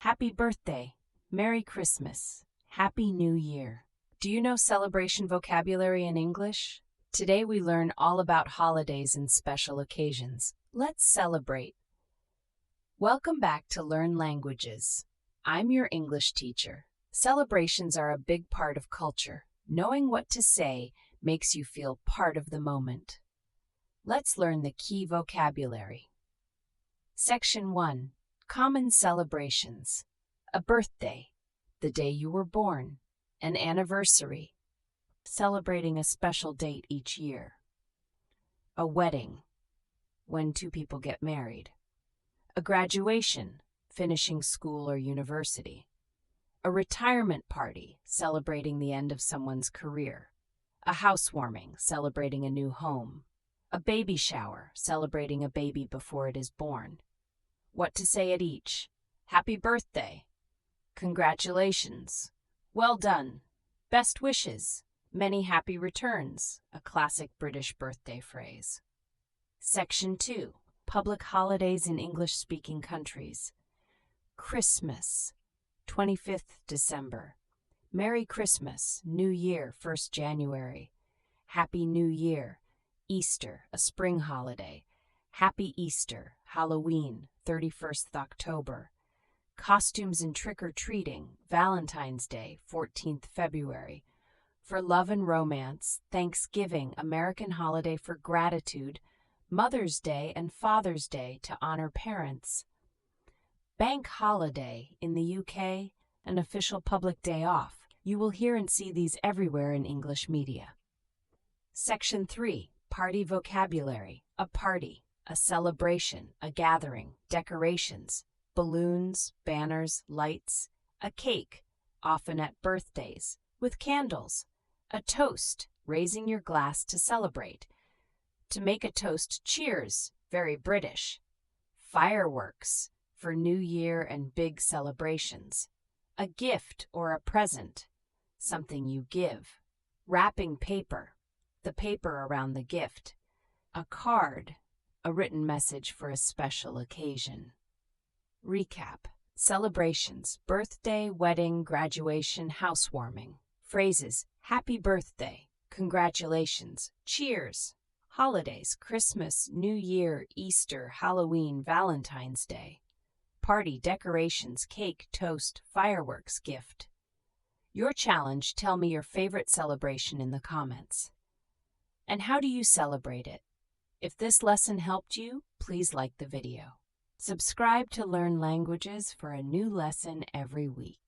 Happy birthday, Merry Christmas, Happy New Year. Do you know celebration vocabulary in English? Today we learn all about holidays and special occasions. Let's celebrate. Welcome back to Learn Languages. I'm your English teacher. Celebrations are a big part of culture. Knowing what to say makes you feel part of the moment. Let's learn the key vocabulary. Section 1. Common celebrations. A birthday, the day you were born. An anniversary, celebrating a special date each year. A wedding, when two people get married. A graduation, finishing school or university. A retirement party, celebrating the end of someone's career. A housewarming, celebrating a new home. A baby shower, celebrating a baby before it is born. What to say at each. Happy birthday. Congratulations. Well done. Best wishes. Many happy returns. A classic British birthday phrase. Section 2. Public holidays in English-speaking countries. Christmas, 25th December. Merry Christmas, New Year, 1st January. Happy New Year. Easter, a spring holiday. Happy Easter, Halloween, 31st October. Costumes and trick-or-treating, Valentine's Day, 14th February. For love and romance, Thanksgiving, American holiday for gratitude, Mother's Day and Father's Day to honor parents. Bank holiday in the UK, an official public day off. You will hear and see these everywhere in English media. Section 3. Party vocabulary. A party, a celebration, a gathering, decorations, balloons, banners, lights. A cake, often at birthdays, with candles. A toast, raising your glass to celebrate. To make a toast, cheers, very British. Fireworks, for New Year and big celebrations. A gift or a present, something you give. Wrapping paper, the paper around the gift. A card, a written message for a special occasion. Recap. Celebrations, birthday, wedding, graduation, housewarming. Phrases, happy birthday, congratulations, cheers. Holidays, Christmas, New Year, Easter, Halloween, Valentine's Day. Party, decorations, cake, toast, fireworks, gift. Your challenge, tell me your favorite celebration in the comments. And how do you celebrate it? If this lesson helped you, please like the video. Subscribe to Learn Languages for a new lesson every week.